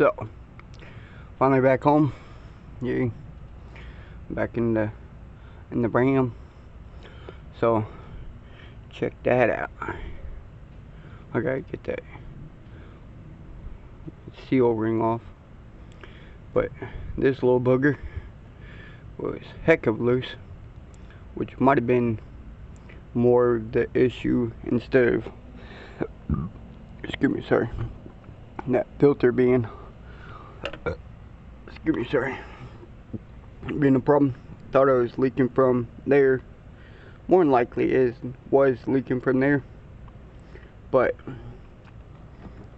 So, finally back home. Yeah, back in the Bram. So, check that out. I gotta get that seal ring off. But this little booger was heck of loose, which might have been more the issue instead of, excuse me, sorry, that filter being, excuse me, sorry, being a problem. Thought I was leaking from there. More than likely was leaking from there, but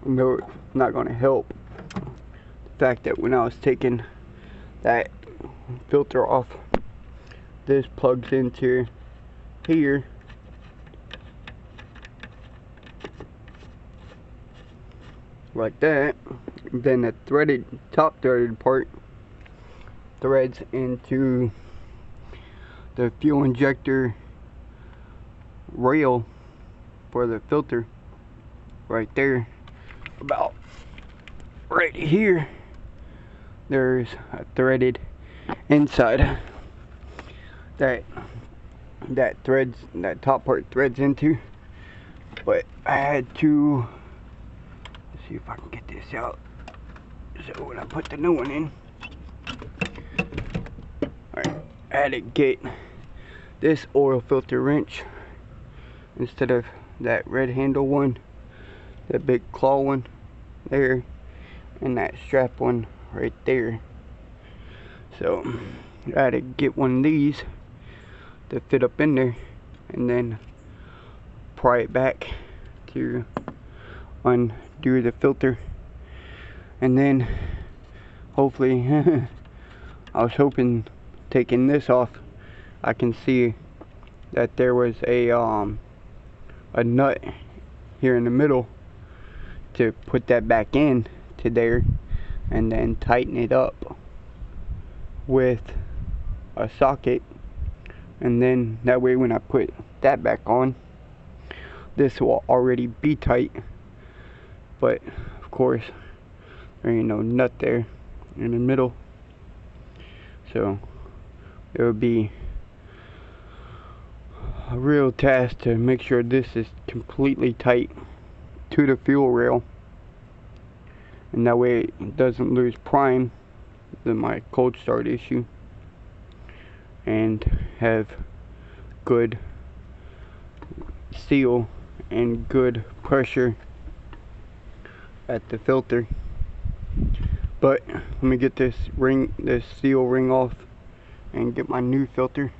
no, it's not going to help the fact that when I was taking that filter off, this plugs into here, like that. Then the top threaded part threads into the fuel injector rail for the filter right there. About right here, there's a threaded inside that top part threads into. But I had to, let's see if I can get this out, so when I put the new one in, alright, I had to get this oil filter wrench instead of that red handle one, that big claw one there, and that strap one right there. So I had to get one of these to fit up in there, and then pry it back to undo the filter, and then hopefully I was hoping taking this off I can see that there was a nut here in the middle to put that back in to there, and then tighten it up with a socket, and then that way when I put that back on, this will already be tight. But of course there ain't no nut there in the middle, so it would be a real task to make sure this is completely tight to the fuel rail, and that way it doesn't lose prime, my cold start issue, and have good seal and good pressure at the filter. But let me get this seal ring off and get my new filter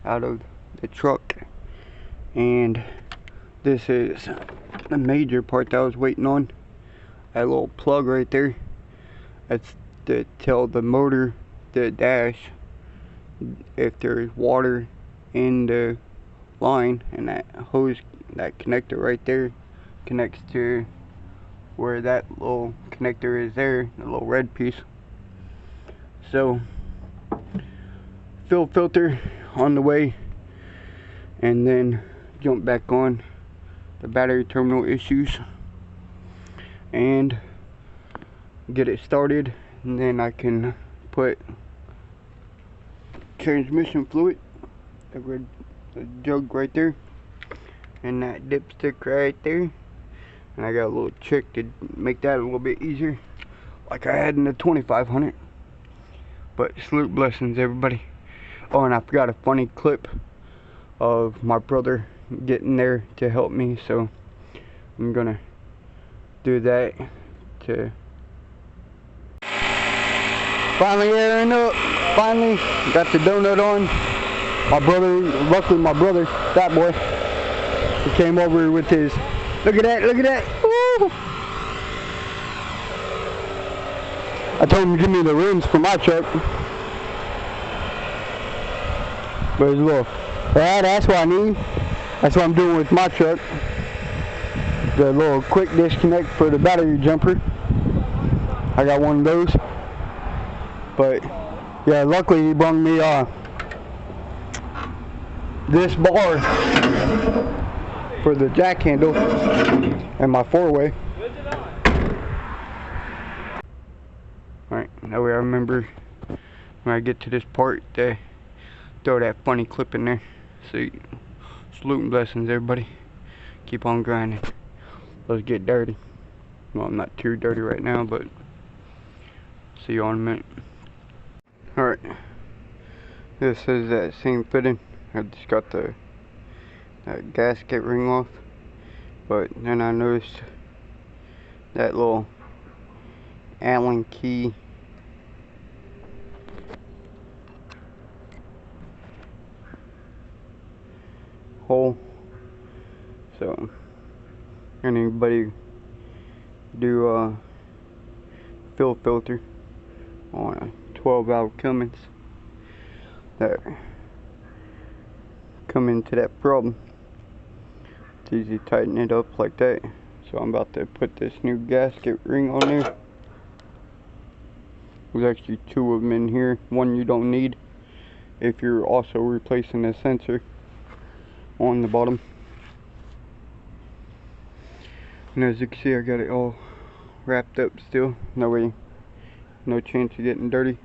out of the truck. And this is the major part that I was waiting on. That little plug right there, that's to tell the motor, the dash, if there's water in the line, and that hose, that connector right there connects to where that little connector is there, the little red piece. So fuel filter on the way, and then jump back on the battery terminal issues and get it started, and then I can put transmission fluid, the jug right there, and that dipstick right there, and I got a little trick to make that a little bit easier, like I had in the 2500. But salute blessings, everybody. Oh, and I forgot a funny clip of my brother getting there to help me, so I'm gonna do that to finally airing up. Finally got the donut on. My brother, luckily my brother, that boy, he came over with his, look at that, woo! I told him to give me the rims for my truck, but it's a little, yeah, that's what I need. That's what I'm doing with my truck. The little quick disconnect for the battery jumper, I got one of those. But yeah, luckily he brought me this bar for the jack handle and my four-way. That way I remember when I get to this part to throw that funny clip in there. So, salute and blessings, everybody. Keep on grinding. Let's get dirty. Well, I'm not too dirty right now, but see you on a minute. Alright. This is that same fitting. I just got the gasket ring off. But then I noticed that little Allen key hole. So anybody do fill filter on a 12 valve Cummins that come into that problem, it's easy to tighten it up like that. So I'm about to put this new gasket ring on there. There's actually two of them in here. One you don't need if you're also replacing the sensor on the bottom. And as you can see, I got it all wrapped up still. No chance of getting dirty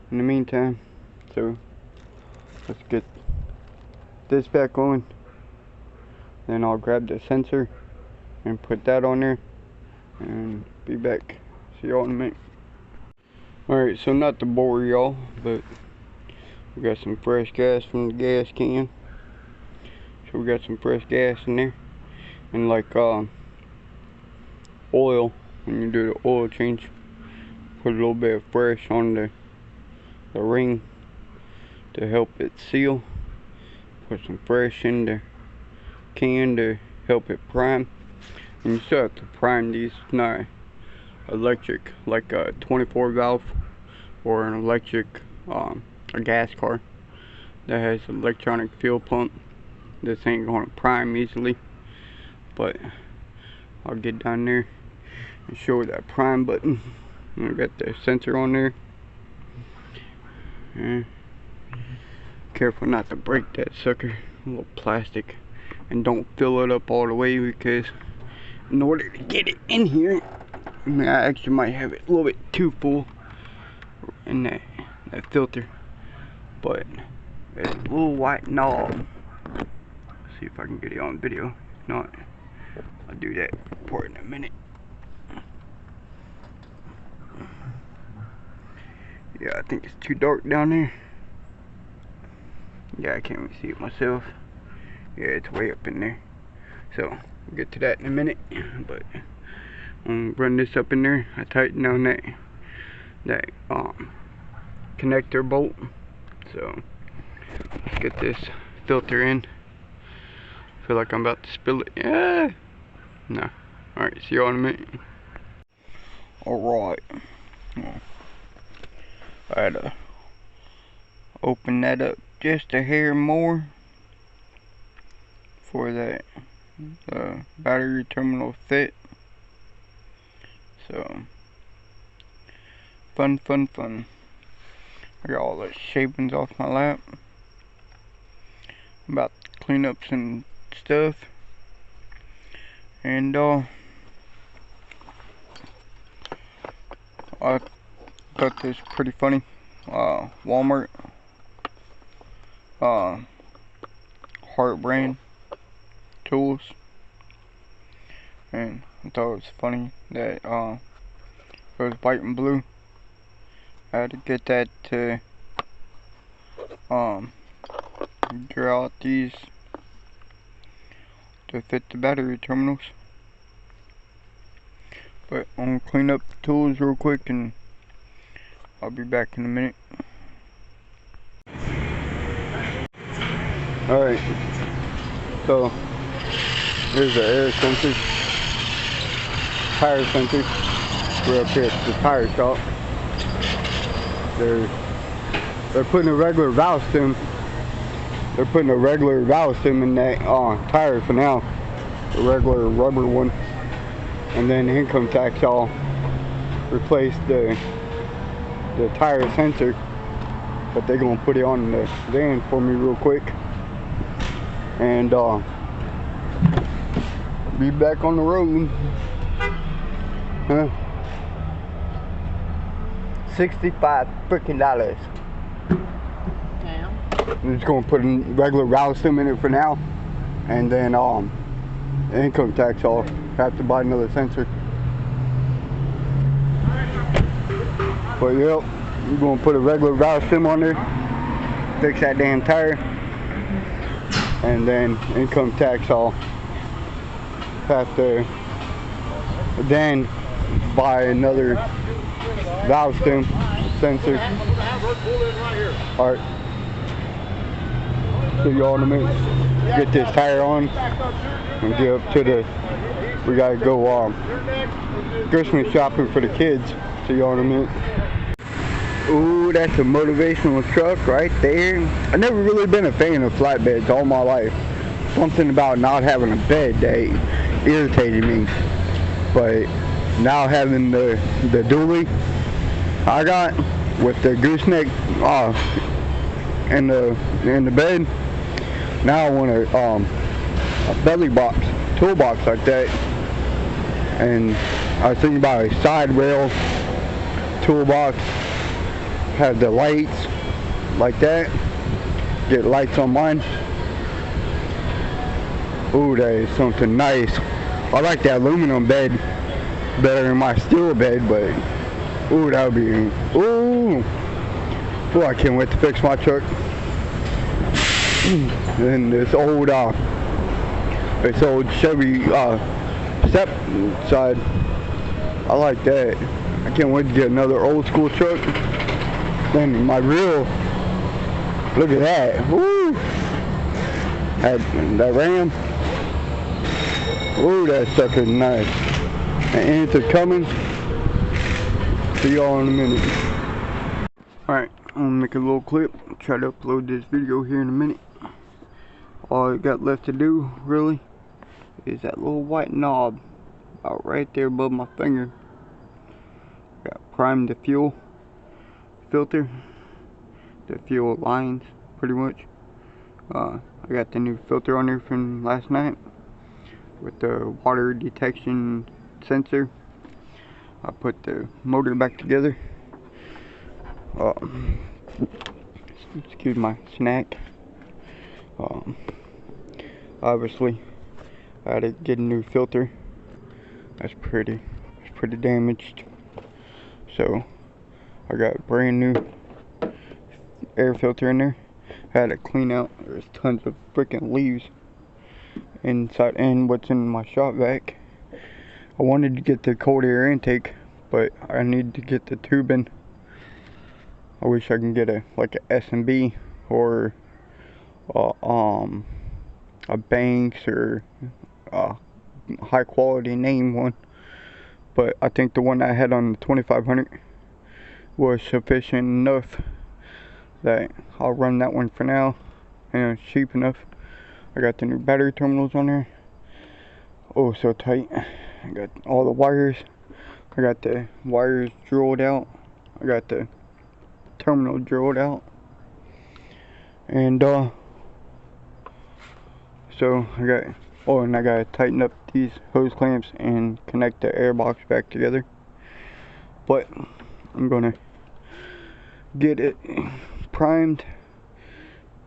in the meantime. So let's get this back on. Then I'll grab the sensor and put that on there and be back. See y'all in a minute. Alright, so not to bore y'all, but we got some fresh gas from the gas can. So we got some fresh gas in there. And like oil, when you do the oil change, put a little bit of fresh on the ring to help it seal. Put some fresh in the can to help it prime. And you still have to prime these. It's not electric like a 24 valve or an electric a gas car that has electronic fuel pump. This ain't gonna prime easily, but I'll get down there and show that prime button. I got the sensor on there. Careful not to break that sucker, a little plastic, and don't fill it up all the way, because in order to get it in here, I actually might have it a little bit too full in that filter, but there's a little white knob. See if I can get it on video. If not, I'll do that part in a minute. Yeah, I think it's too dark down there. Yeah, I can't really see it myself. Yeah, it's way up in there. So we'll get to that in a minute. But I'm gonna run this up in there. I tightened down that connector bolt. So let's get this filter in. I feel like I'm about to spill it. Yeah. No. Alright, see y'all in a minute. Alright. I had to open that up just a hair more for that battery terminal fit. So fun. I got all the shavings off my lap. I'm about to clean up some stuff, and I thought this was pretty funny. Walmart Heart brand tools, and I thought it was funny that it was white and blue. I had to get that to draw out these to fit the battery terminals. But I'm gonna clean up the tools real quick and I'll be back in a minute. Alright, so here's the air sensor, tire sensor. We're up here at the tire shop. They're putting a regular valve stem. They're putting a regular valve stem in that tire for now, a regular rubber one. And then income tax, I'll replace the tire sensor, but they're gonna put it on the van for me real quick, and be back on the road. $65 freaking dollars. Damn. I'm just gonna put a regular valve stem in it for now, and then income tax, I'll have to buy another sensor. But yep, I'm gonna put a regular valve stem on there, fix that damn tire, and then income tax, I'll have to then buy another valve stem sensor. Alright, see y'all in a minute. Get this tire on and get up to the, we gotta go Christmas shopping for the kids. See y'all in a minute. Ooh, that's a motivational truck right there. I've never really been a fan of flatbeds all my life. Something about not having a bed that irritated me. But now having the dually I got with the gooseneck in the bed, now I want a belly box, toolbox like that. And I was thinking about a side rail toolbox, have the lights like that, get lights on mine. Ooh, that is something nice. I like that aluminum bed better than my steel bed, but ooh, that would be, ooh, I can't wait to fix my truck. And this old Chevy step side, I like that. I can't wait to get another old school truck. Then my real, look at that, woo! That Ram, ooh, that sucker's nice. And it's a Cummins. See y'all in a minute. Alright, I'm gonna make a little clip, try to upload this video here in a minute. All I got left to do, really, is that little white knob out right there above my finger. Got primed the fuel filter, the fuel lines, pretty much. I got the new filter on there from last night with the water detection sensor. I put the motor back together. Excuse my snack. Obviously, I had to get a new filter. It's pretty damaged. So I got a brand new air filter in there. I had to clean out. There's tons of freaking leaves inside and what's in my shop vac. I wanted to get the cold air intake, but I need to get the tubing. I wish I can get like a S&B or a Banks or a high quality name one. But I think the one I had on the 2500 was sufficient enough that I'll run that one for now, and it's cheap enough. I got the new battery terminals on there. Oh, so tight. I got all the wires. I got the wires drilled out. I got the terminal drilled out. And so I got, oh, and I gotta tighten up these hose clamps and connect the air box back together. But I'm gonna get it primed,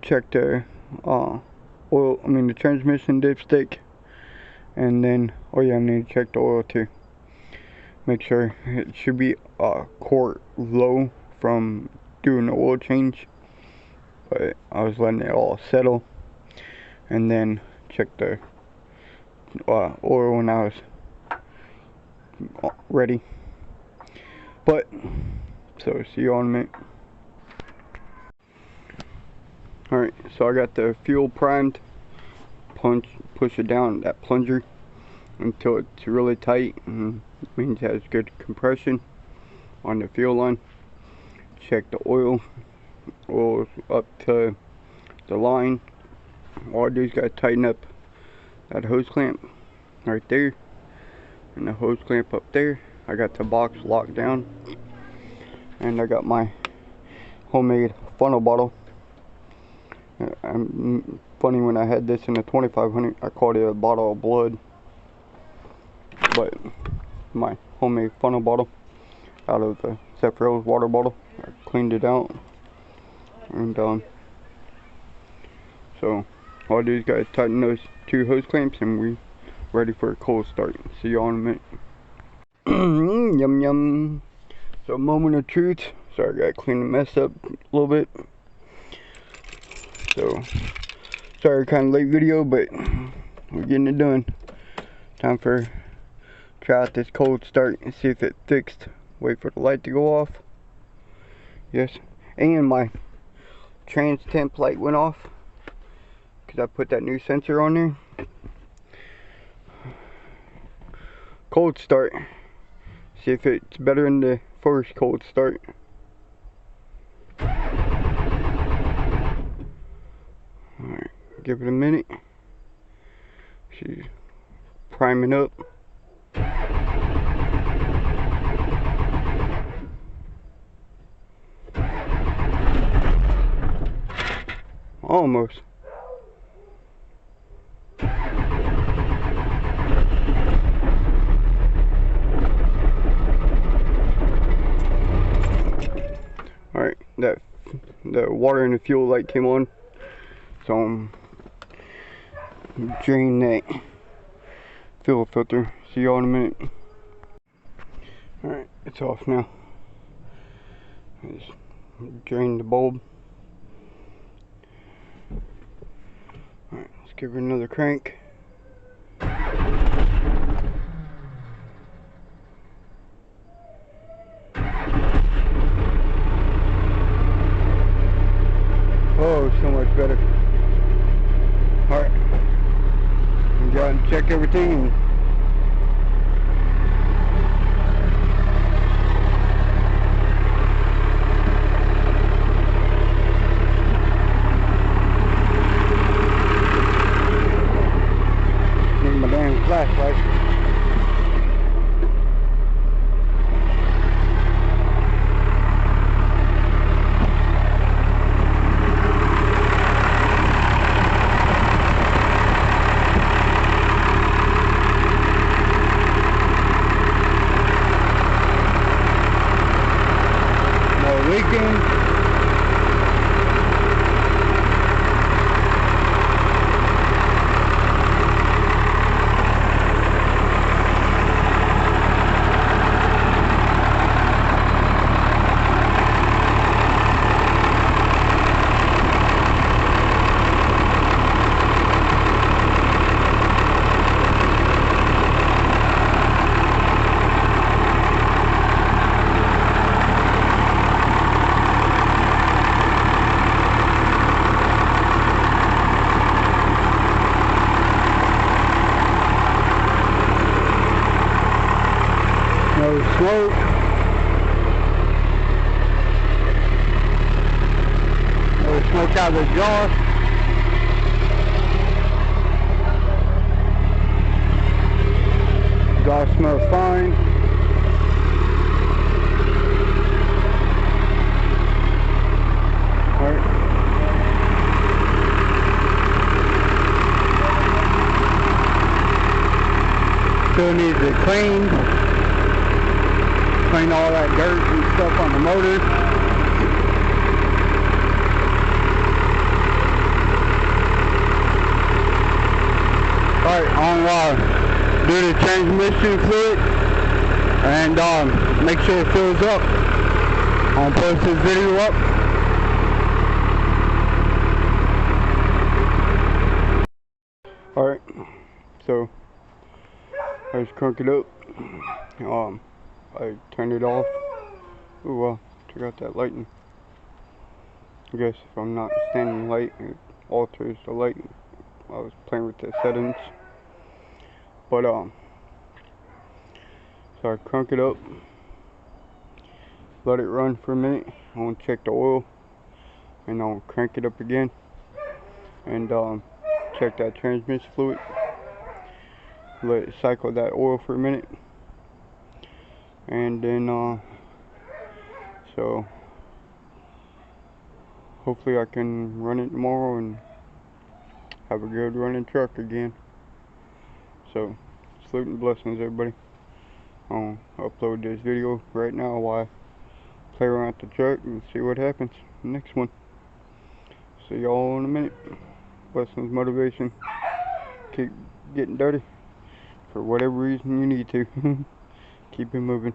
check the the transmission dipstick, and then, oh yeah, I need to check the oil too. Make sure it should be quart low from doing the oil change, but I was letting it all settle, and then check the oil when I was ready. But so see you on a minute. Alright, so I got the fuel primed. Push it down that plunger until it's really tight, and it means it has good compression on the fuel line. Check the oil's up to the line. All I do is gotta tighten up that hose clamp right there and the hose clamp up there. I got the box locked down, and I got my homemade funnel bottle. Funny, when I had this in the 2500, I called it a bottle of blood, but my homemade funnel bottle. out of the Zephyr's water bottle. I cleaned it out, and so all I do is gotta tighten those 2 hose clamps, and we ready for a cold start. See y'all in a minute. Yum yum. So, moment of truth. Sorry, I gotta clean the mess up a little bit. So, sorry, kind of late video, but we're getting it done. Time for try out this cold start and see if it fixed. Wait for the light to go off. Yes, and my trans temp light went off because I put that new sensor on there. Cold start. See if it's better than the first cold start. Alright, give it a minute. She's priming up. Almost. Alright, the water and the fuel light came on. So drain that fuel filter. See y'all in a minute. Alright, it's off now. Just drain the bulb. Alright, let's give it another crank. Oh, so much better. Alright. I'm going to check everything. Need my damn flashlight. No smoke. No smoke out of the exhaust. Exhaust smells fine. Alright. Still needs to be cleaned. Clean all that dirt and stuff on the motor. Alright, on do the transmission fluid and make sure it fills up. I'll post this video up. Alright, so I just crank it up. I turned it off. Ooh, well, check out that lighting. I guess if I'm not standing light, it alters the light. I was playing with the settings. But, so I crank it up. Let it run for a minute. I want to check the oil. And I'll crank it up again. And, check that transmission fluid. Let it cycle that oil for a minute. And then so hopefully I can run it tomorrow and have a good running truck again. So salute and blessings, everybody. I'll upload this video right now while I play around with the truck and see what happens. Next one. See y'all in a minute. Blessings, motivation. Keep getting dirty for whatever reason you need to. Keep it moving.